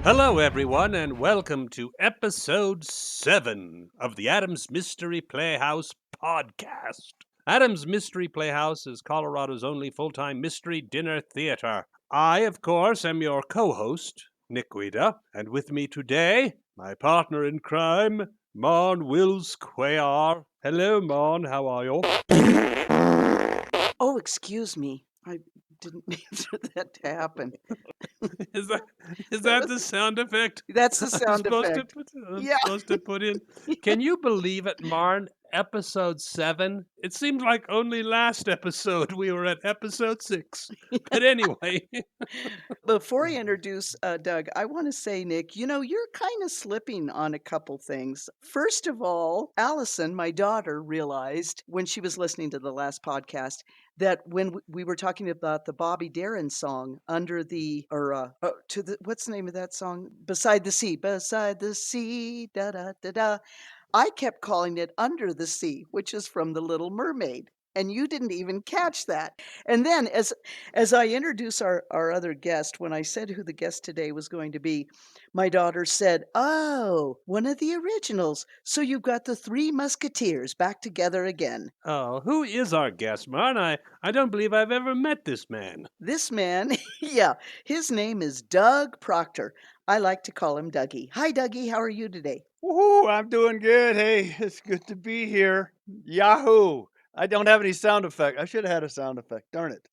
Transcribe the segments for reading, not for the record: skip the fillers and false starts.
Hello, everyone, and welcome to episode 7 of the Adams Mystery Playhouse Podcast. Adams Mystery Playhouse is Colorado's only full time mystery dinner theater. I, of course, am your co host, Nick Guida, and with me today, my partner in crime, Mon Wills Cuellar. Hello, Mon, how are you? Oh, excuse me. I didn't mean for that to happen. Is that is That that was the sound effect that's the I'm sound supposed to effect. put Yeah. in? Can you believe it, Marn? Episode 7? It seemed like only last episode we were at episode 6. But anyway, Before I introduce Doug, I want to say, Nick, you're kind of slipping on a couple things. First of all, Allison, my daughter, realized when she was listening to the last podcast that when we were talking about the Bobby Darin song, Under the, or to the, what's the name of that song? Beside the sea, da da da da. I kept calling it Under the Sea, which is from The Little Mermaid. And you didn't even catch that. And then as I introduce our other guest, when I said who the guest today was going to be, my daughter said, "Oh, one of the originals. So you've got the Three Musketeers back together again." who is our guest, Marn? I don't believe I've ever met this man. This man, yeah, his name is Doug Proctor. I like to call him Dougie. Hi, Dougie. How are you today? Woohoo! I'm doing good. Hey, it's good to be here. Yahoo! I don't have any sound effect. I should have had a sound effect. Darn it.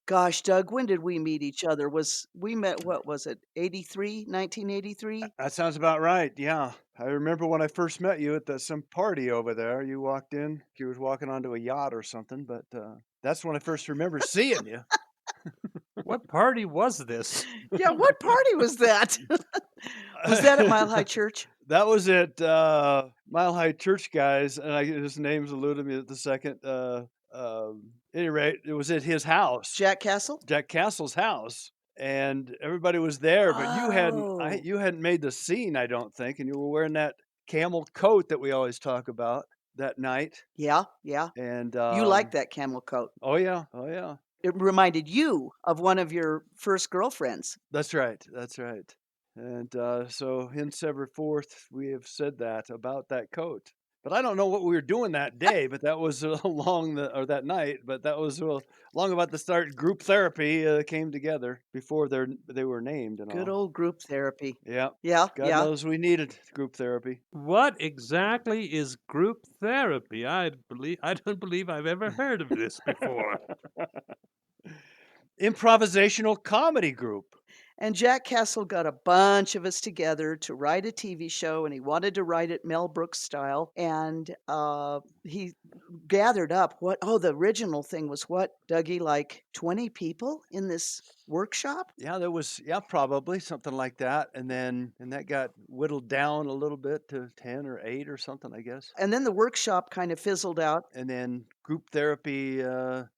Gosh, Doug, when did we meet each other? We met, what was it, 83, 1983? That sounds about right. Yeah. I remember when I first met you at some party over there. You walked in. You was walking onto a yacht or something, but that's when I first remember seeing you. What party was this? Yeah, what party was that? Was that at Mile High Church? That was at Mile High Church, guys, and his name's eluded me at the second. Any rate, it was at his house, Jack Castle? Jack Castle's house, and everybody was there. But Oh. you hadn't made the scene, I don't think, and you were wearing that camel coat that we always talk about that night. Yeah, yeah. And You liked that camel coat. oh yeah, oh yeah, It reminded you of one of your first girlfriends. that's right, that's right. And so, hence ever forth, we have said that about that coat. But I don't know what we were doing that day, but that was that night, but that was long about the start group therapy came together before they were named and Good all. old group therapy. Yeah, Yeah, God yeah. knows we needed group therapy. What exactly is group therapy? I don't believe I've ever heard of this before. Improvisational comedy group. And Jack Castle got a bunch of us together to write a TV show, and he wanted to write it Mel Brooks style. And he gathered up the original thing was what, Dougie, like 20 people in this workshop? Yeah, there was probably something like that, and that got whittled down a little bit to 10 or 8 or something, I guess. And then the workshop kind of fizzled out. And then group therapy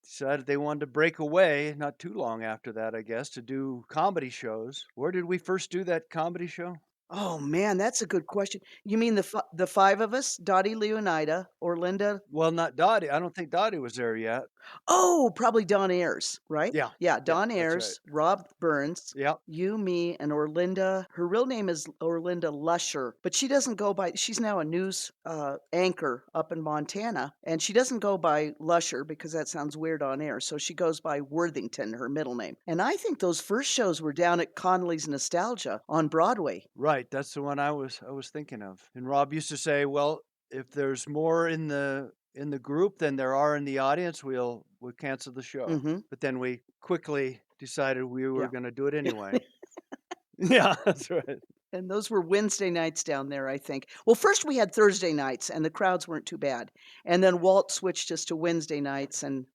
decided they wanted to break away not too long after that, I guess, to do comedy shows. Where did we first do that comedy show? Oh man, that's a good question. You mean the five of us, Dottie, Leonida, Orlinda? Well, not Dottie. I don't think Dottie was there yet. Oh, probably Don Ayers, right? Yeah. Yeah, Yeah, Don that's right. Ayers, Rob Burns, Yeah. you, me, and Orlinda. Her real name is Orlinda Lusher, but she doesn't go by. She's now a news anchor up in Montana, and she doesn't go by Lusher because that sounds weird on air. So she goes by Worthington, her middle name. And I think those first shows were down at Connolly's Nostalgia on Broadway. Right. That's the one I was thinking of. And Rob used to say, "Well, if there's more in the group than there are in the audience, we'll cancel the show." Mm-hmm. But then we quickly decided we were Yeah. going to do it anyway. Yeah, that's right. And those were Wednesday nights down there, I think. Well, first we had Thursday nights, and the crowds weren't too bad. And then Walt switched us to Wednesday nights, and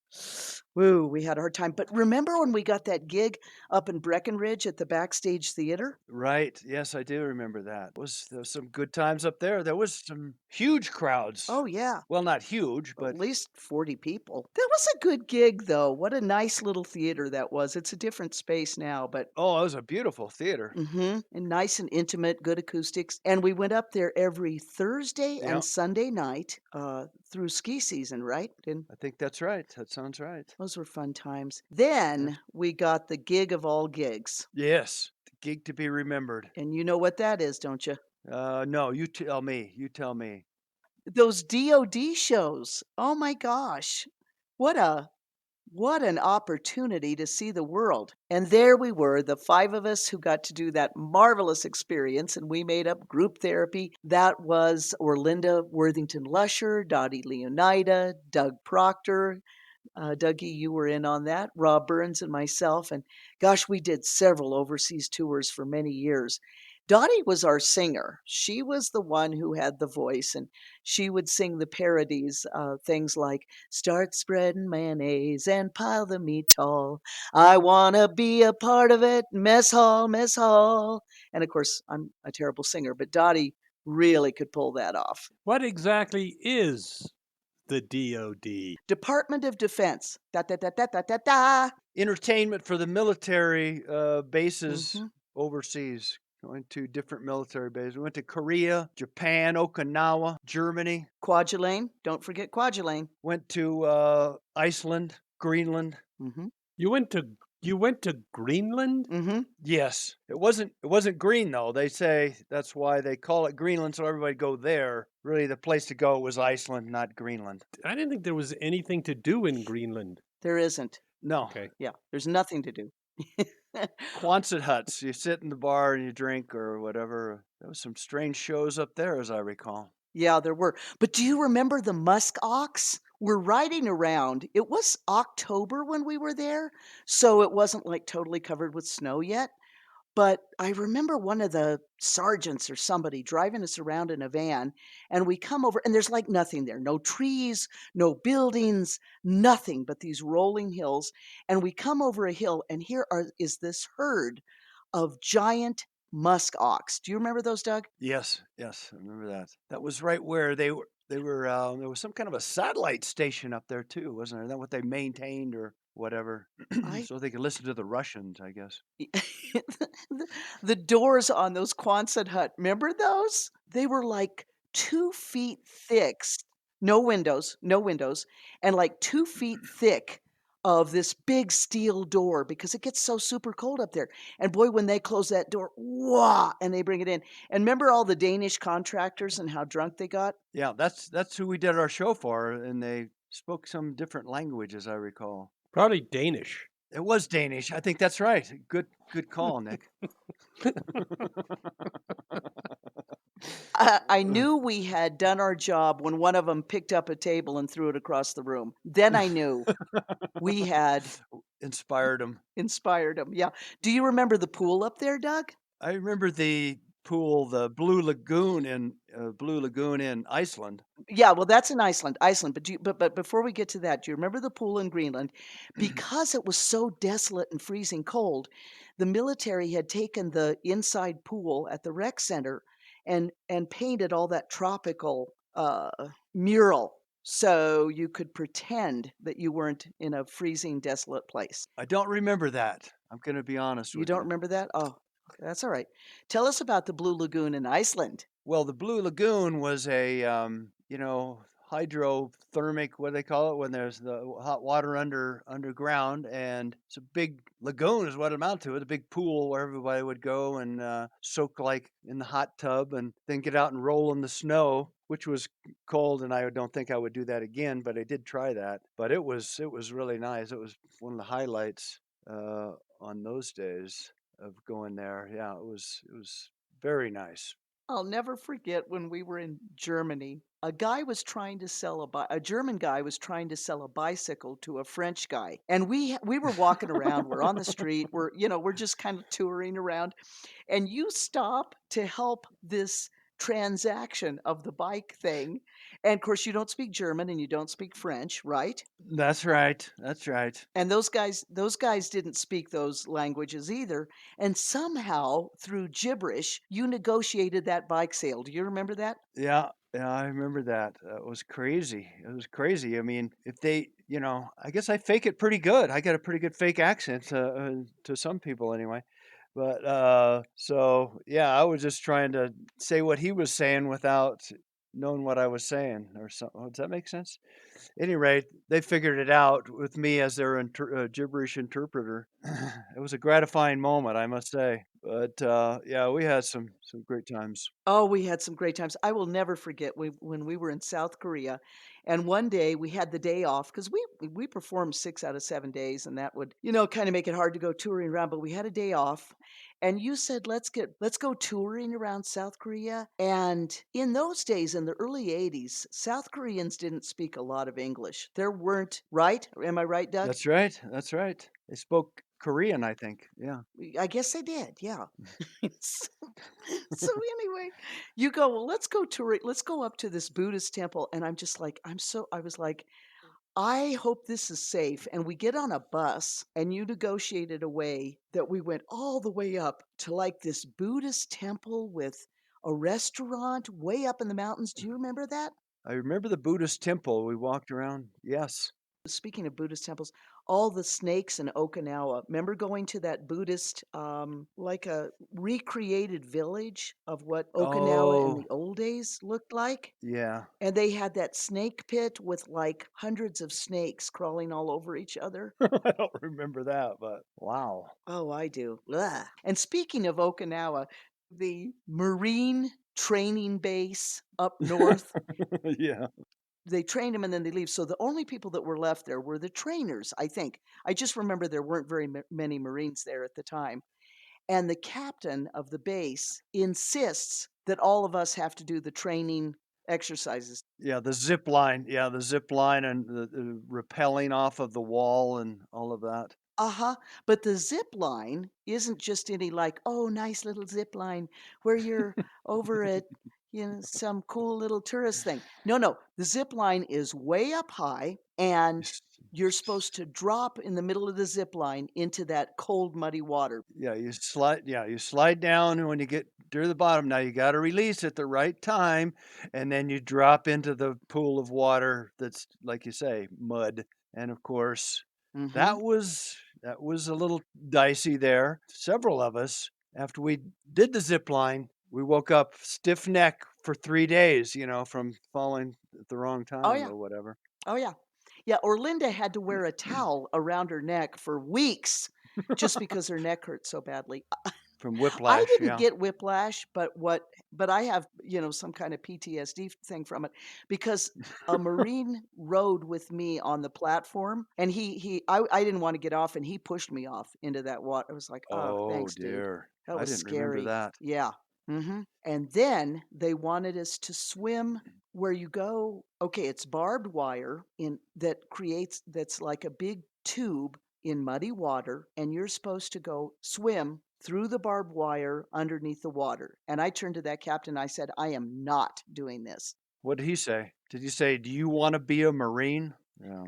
woo, we had a hard time. But remember when we got that gig up in Breckenridge at the Backstage Theater? Right. Yes, I do remember that. There was some good times up there. There was some huge crowds. Oh, yeah. Well, not huge, At but least 40 people. That was a good gig, though. What a nice little theater that was. It's a different space now, but oh, it was a beautiful theater. and nice and intimate, good acoustics. And we went up there every Thursday Yeah, and Sunday night through ski season, right? And I think that's right. That sounds right. those were fun times. Then we got the gig of all gigs. Yes, the Gig to be remembered. And you know what that is, don't you? No, you tell me. You tell me. Those DOD shows. Oh my gosh. What a what an opportunity to see the world. And there we were, the 5 of us who got to do that marvelous experience, and we made up group therapy. That was Orlinda Worthington Lusher, Dottie Leonida, Doug Proctor. Dougie, you were in on that, Rob Burns and myself. And gosh, we did several overseas tours for many years. Dottie was our singer. She was the one who had the voice, and she would sing the parodies, things like, start spreading mayonnaise and pile the meat tall. I want to be a part of it, mess hall, mess hall. And of course, I'm a terrible singer, but Dottie really could pull that off. What exactly is the DOD? Department of Defense. Da da da da da da da. Entertainment for the military bases Mhm. overseas. Going to different military bases. We went to Korea, Japan, Okinawa, Germany. Kwajalein. Don't forget Kwajalein. Went to Iceland, Greenland. Mhm. You went to Greenland? Mhm. Yes, it wasn't green though. They say that's why they call it Greenland, so everybody go there. Really, the place to go was Iceland, not Greenland. I didn't think there was anything to do in Greenland. There isn't. No, Okay. Yeah, there's nothing to do. Quonset huts. You sit in the bar and you drink or whatever. There was some strange shows up there, as I recall. Yeah, there were. But do you remember the musk ox? We're riding around. It was October when we were there, so it wasn't like totally covered with snow yet. But I remember one of the sergeants or somebody driving us around in a van, and we come over, and there's like nothing there, no trees, no buildings, nothing but these rolling hills. And we come over a hill, and is this herd of giant musk ox. Do you remember those, Doug? Yes, yes, I remember that. That was right where they were. They were. There was some kind of a satellite station up there too, wasn't there? Is that what they maintained or whatever, I so they could listen to the Russians, I guess. the doors on those Quonset hut, remember those? They were like 2 feet thick, no windows, and like 2 feet thick of this big steel door because it gets so super cold up there. And boy, when they close that door, wah, and they bring it in. And remember all the Danish contractors and how drunk they got? Yeah, that's who we did our show for, and they spoke some different language, as I recall. Probably Danish. It was Danish. I think that's right. Good call, Nick. I knew we had done our job when one of them picked up a table and threw it across the room. Then I knew we had Inspired them. inspired them. Yeah. Do you remember the pool up there, Doug? I remember the pool, the Blue Lagoon in Iceland. Yeah, well, that's in Iceland. Iceland, but before we get to that, do you remember the pool in Greenland? Because it was so desolate and freezing cold, the military had taken the inside pool at the rec center and painted all that tropical mural so you could pretend that you weren't in a freezing, desolate place. I don't remember that. I'm going to be honest You with don't you. remember that? Oh, okay, that's all right. Tell us about the Blue Lagoon in Iceland. Well, the Blue Lagoon was a, hydrothermic, what do they call it, when there's the hot water underground, and it's a big lagoon is what it amounted to. It's a big pool where everybody would go and soak like in the hot tub and then get out and roll in the snow, which was cold, and I don't think I would do that again, but I did try that. But it was really nice. It was one of the highlights on those days of going there. Yeah, it was very nice. I'll never forget when we were in Germany. A guy was trying to sell a German guy was trying to sell a bicycle to a French guy. And we were walking around, we're on the street, we're just kind of touring around, and you stop to help this transaction of the bike thing. And of course you don't speak German and you don't speak French, right? That's right. That's right. And those guys didn't speak those languages either. And somehow, through gibberish, you negotiated that bike sale. Do you remember that? Yeah, yeah, I remember that. It was crazy. It was crazy. I mean, if they, I guess I fake it pretty good. I got a pretty good fake accent to some people anyway. But so yeah, I was just trying to say what he was saying without, known what I was saying or something. Does that make sense? Any rate, they figured it out with me as their gibberish interpreter. It was a gratifying moment, I must say. But yeah, we had some great times. Oh, we had some great times. I will never forget when we were in South Korea, and one day we had the day off because we performed 6 out of 7 days, and that would, kinda make it hard to go touring around, but we had a day off, and you said, let's go touring around South Korea." And in those days, in the early '80s, South Koreans didn't speak a lot of English. There weren't, right? Am I right, Doug? That's right. That's right. They spoke Korean, I think. Yeah. I guess they did, yeah. So so anyway, you go, "Well, let's go tour it. Let's go up to this Buddhist temple." And I'm just like, I was like, "I hope this is safe." And we get on a bus, and you negotiated a way that we went all the way up to like this Buddhist temple with a restaurant way up in the mountains. Do you remember that? I remember the Buddhist temple. We walked around. Yes. Speaking of Buddhist temples, all the snakes in Okinawa. Remember going to that Buddhist, like a recreated village of what Okinawa in Oh, the old days looked like? yeah. And they had that snake pit with like hundreds of snakes crawling all over each other. I don't remember that, but wow. Oh, I do. Ugh. And speaking of Okinawa, the Marine training base up north, Yeah. they trained them and then they leave. So the only people that were left there were the trainers, I think. I just remember there weren't very many Marines there at the time. And the captain of the base insists that all of us have to do the training exercises. Yeah, the zip line. Yeah, the zip line and the rappelling off of the wall and all of that. Uh-huh. But the zip line isn't just any like, oh, nice little zip line where you're over at, some cool little tourist thing. No, no. The zip line is way up high and S- you're supposed to drop in the middle of the zip line into that cold, muddy water. Yeah, you slide down and when you get to the bottom, now you got to release at the right time and then you drop into the pool of water that's like you say, mud. And of course, Mm-hmm. that was a little dicey there. Several of us after we did the zip line, we woke up stiff neck for 3 days, from falling at the wrong Oh, time yeah. or whatever. Oh, yeah. Yeah, or Linda had to wear a towel around her neck for weeks just because her neck hurt so badly. From I whiplash, didn't yeah. get whiplash, but I have, some kind of PTSD thing from it because a Marine rode with me on the platform and I didn't want to get off and he pushed me off into that water. I was like, "Oh, Oh thanks, dude." dear. That I was didn't remember scary. that. Yeah. And then they wanted us to swim where you go. Okay, it's barbed wire in that's like a big tube in muddy water, and you're supposed to go swim through the barbed wire underneath the water. And I turned to that captain. I said, "I am not doing this." What did he say? Did he say, "Do you wanna be a Marine?" Yeah.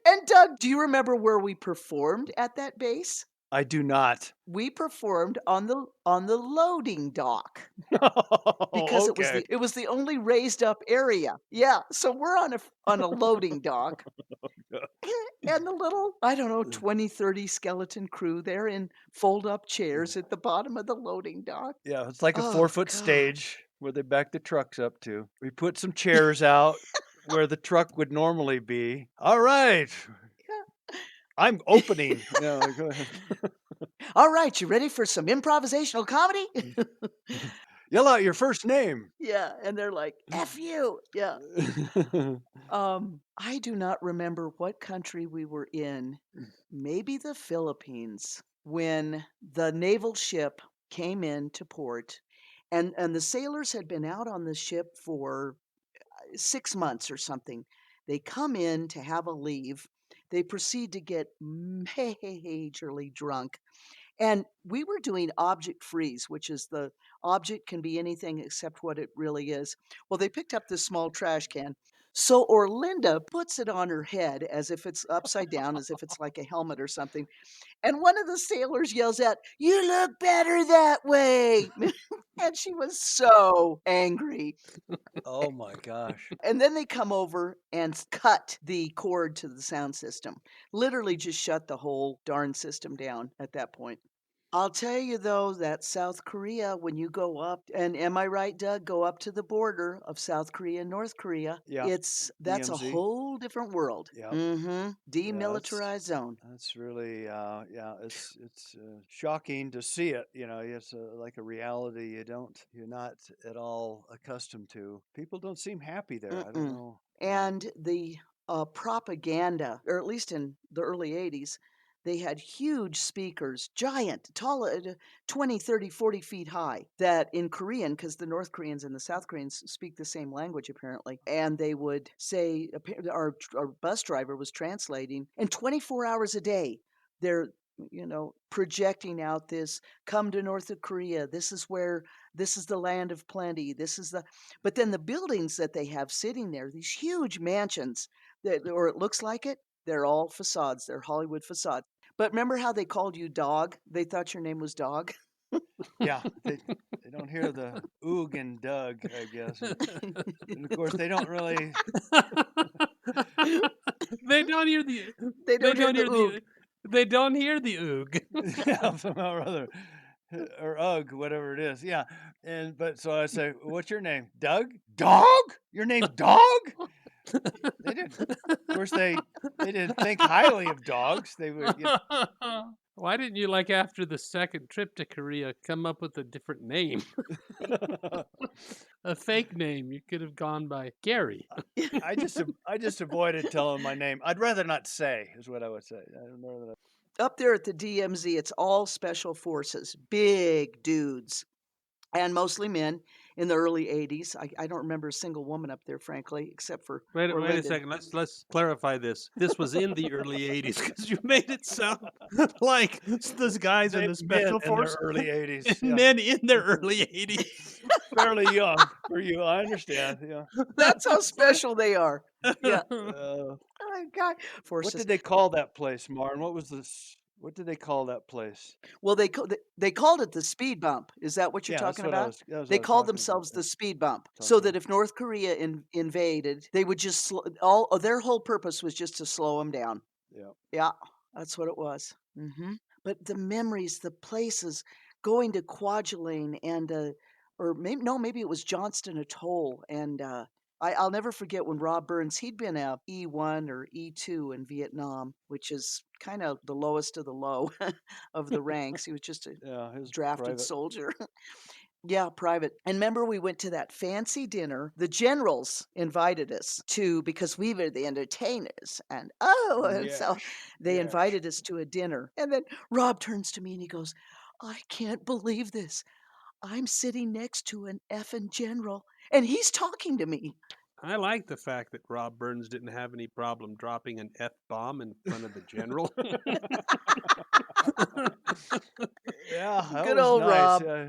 And Doug, do you remember where we performed at that base? I do not. We performed on the loading dock. Because Oh, it was okay. the only raised up area. Yeah, so we're on a loading dock, and the little, I don't know, 20, 30 skeleton crew there in fold-up chairs at the bottom of the loading dock. Yeah, it's like a Oh, 4-foot God. stage where they back the trucks up to. We put some chairs out where the truck would normally be. "Alright, I'm opening." Yeah, go ahead. "Alright, you ready for some improvisational comedy?" "Yell out your first name." Yeah, and they're like, "F you." Yeah. I do not remember what country we were in. Maybe the Philippines, when the naval ship came into port, and the sailors had been out on the ship for 6 months or something. They come in to have a leave. They proceed to get majorly drunk. And we were doing object freeze, which is the object can be anything except what it really is. Well, they picked up this small trash can. So Orlinda puts it on her head as if it's upside down, as if it's like a helmet or something. And one of the sailors yells out, "You look better that way." And she was so angry. Oh my gosh. And then they come over and cut the cord to the sound system. Literally just shut the whole darn system down at that point. I'll tell you though, that South Korea, when you go up, and am I right, Doug? Go up to the border of South Korea and North Korea. Yeah, That's a DMZ. whole different world. Yeah, Mm-hmm. yeah, that's Demilitarized zone. that's really yeah, it's shocking to see it. It's like a reality you're not at all accustomed to. People don't seem happy there. I don't Mm-mm. know. And the propaganda, or at least in the early 80s, they had huge speakers, giant, tall, 20, 30, 40 feet high, that in Korean, because the North Koreans and the South Koreans speak the same language apparently, and they would say, our bus driver was translating, and 24 hours a day, they're projecting out this, come to North Korea, this is the land of plenty, but then the buildings that they have sitting there, these huge mansions, or it looks like it, they're all facades. They're Hollywood facades. But remember how they called you Dog? They thought your name was Dog. Yeah, they don't hear the oog and Doug, I guess, and of course they don't really. They don't hear the. They They don't hear don't the hear oog. the. They don't hear the oog. Yeah, somehow or other, or ugh, whatever it is. Yeah, but so I say, "What's your name, Doug? Dog? Your name's Dog?" They didn't. Of course, they didn't think highly of dogs. They would, Why didn't you, like after the second trip to Korea, come up with a different name? A fake name. You could have gone by Gary. I just avoided telling my name. I'd rather not say, is what I would say. I'd rather not. Up there at the DMZ, it's all special forces, big dudes, and mostly men in the early 80s. I don't remember a single woman up there, frankly, except for Wait a Orlinda. second. Let's clarify this. This was in the early '80s because you made it sound like those guys in the Men special in their force, early 80s. Yeah. men in their early '80s. Fairly young for you. I understand. Yeah. That's how special they are. Yeah. Uh, Oh my God. what Forces. did they call that place, Marn? What was this? What did they call that place? Well, they called it the speed bump. Is that what you're Yeah, talking about? that was what They I was called talking about. themselves Yeah, the speed bump, so talking that about. if North Korea invaded, they would just all their whole purpose was just to slow them down. Yeah. Yeah, that's what it was. But the memories, the places, going to Kwajalein and or maybe no, maybe it was Johnston Atoll, and I'll never forget when Rob Burns, he'd been a E1 or E2 in Vietnam, which is kind of the lowest of the low of the ranks. He was just a Yeah, his drafted private. soldier. Yeah, private. And remember, we went to that fancy dinner. The generals invited us to, because we were the entertainers. And Yes. so they Yes. invited us to a dinner. And then Rob turns to me and he goes, I can't believe this. I'm sitting next to an effing general and he's talking to me. I like the fact that Rob Burns didn't have any problem dropping an F bomb in front of the general. Yeah, that Good was old nice. Rob. Yeah.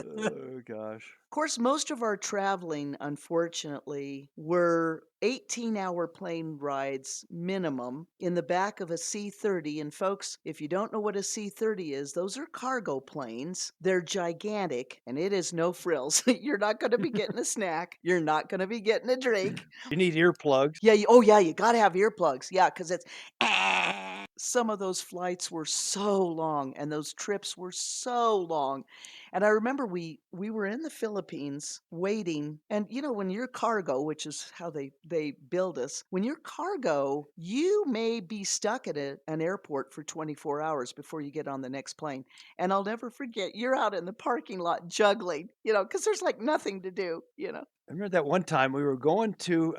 Oh gosh. Of course, most of our traveling, unfortunately, were 18-hour plane rides minimum in the back of a C-30. And folks, if you don't know what a C-30 is, those are cargo planes. They're gigantic, and it is no frills. You're not going to be getting a snack. You're not going to be getting a drink. You need earplugs. Yeah, oh yeah, you got to have earplugs. Yeah, because it's some of those flights were so long and those trips were so long. And I remember we were in the Philippines waiting, and when you're cargo, which is how they build us, when you're cargo, you may be stuck at an airport for 24 hours before you get on the next plane. And I'll never forget, you're out in the parking lot juggling, because there's like nothing to do. I remember that one time I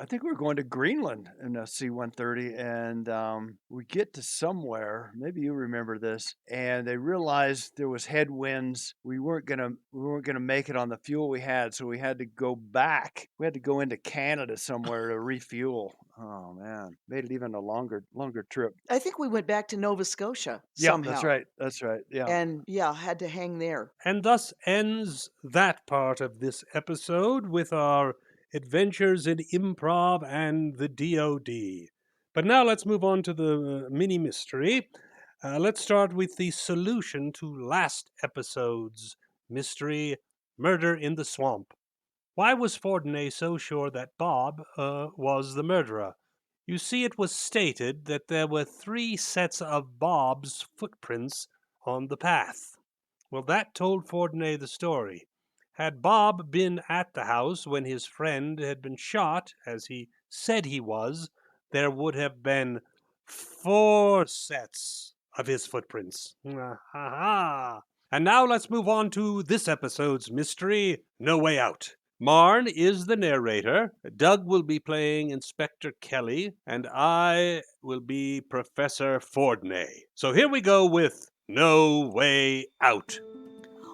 think we were going to Greenland in a C-130, and we get to somewhere. Maybe you remember this, and they realized there was headwinds. We weren't gonna make it on the fuel we had, so we had to go back. We had to go into Canada somewhere to refuel. Oh man, made it even a longer trip. I think we went back to Nova Scotia Yeah, somehow. that's right. That's right. Yeah. And yeah, had to hang there. And thus ends that part of this episode with our adventures in improv and the DoD. But now let's move on to the mini mystery. Let's start with the solution to last episode's mystery, Murder in the Swamp. Why was Fordney so sure that Bob was the murderer? You see, it was stated that there were 3 sets of Bob's footprints on the path. Well, that told Fordney the story. Had Bob been at the house when his friend had been shot, as he said he was, there would have been 4 sets of his footprints. Ha ha! And now let's move on to this episode's mystery, No Way Out. Marn is the narrator, Doug will be playing Inspector Kelly, and I will be Professor Fordney. So here we go with No Way Out.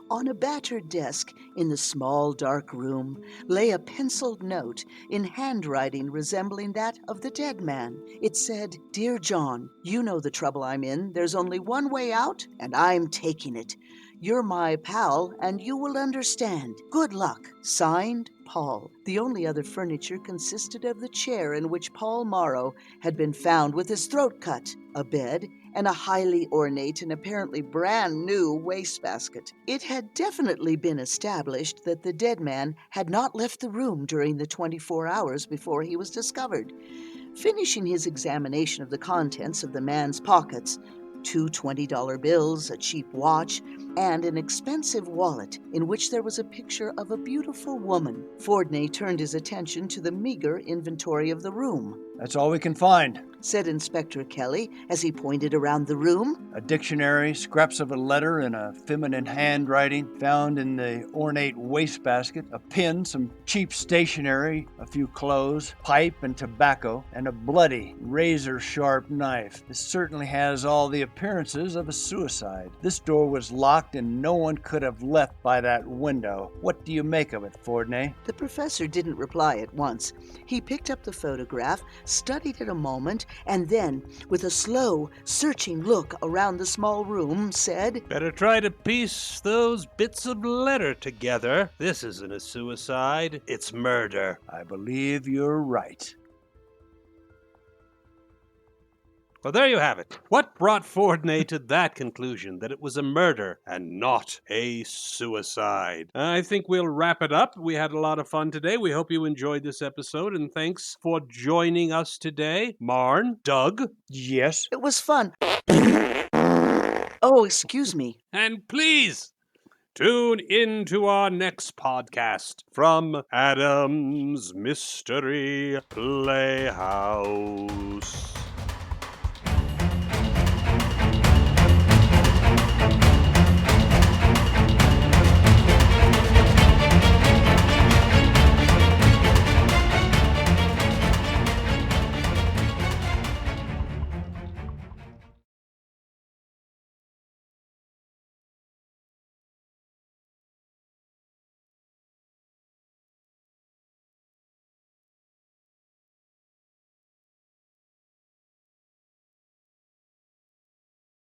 On a battered desk in the small dark room lay a penciled note in handwriting resembling that of the dead man. It said, "Dear John, you know the trouble I'm in. There's only one way out, and I'm taking it. You're my pal, and you will understand. Good luck." Signed, Paul. The only other furniture consisted of the chair in which Paul Morrow had been found with his throat cut, a bed, and a highly ornate and apparently brand new wastebasket. It had definitely been established that the dead man had not left the room during the 24 hours before he was discovered. Finishing his examination of the contents of the man's pockets, 2 $20 bills, a cheap watch, and an expensive wallet in which there was a picture of a beautiful woman, Fordney turned his attention to the meager inventory of the room. That's all we can find. Said Inspector Kelly as he pointed around the room. A dictionary, scraps of a letter in a feminine handwriting found in the ornate wastebasket, a pin, some cheap stationery, a few clothes, pipe and tobacco, and a bloody, razor-sharp knife. This certainly has all the appearances of a suicide. This door was locked and no one could have left by that window. What do you make of it, Fordney? The professor didn't reply at once. He picked up the photograph, studied it a moment, and then, with a slow, searching look around the small room, said, Better try to piece those bits of letter together. This isn't a suicide, it's murder. I believe you're right. Well, there you have it. What brought Fordney to that conclusion, that it was a murder and not a suicide? I think we'll wrap it up. We had a lot of fun today. We hope you enjoyed this episode, and thanks for joining us today. Marn, Doug. Yes? "It was fun." Oh, excuse me. And please tune in to our next podcast from Adams Mystery Playhouse.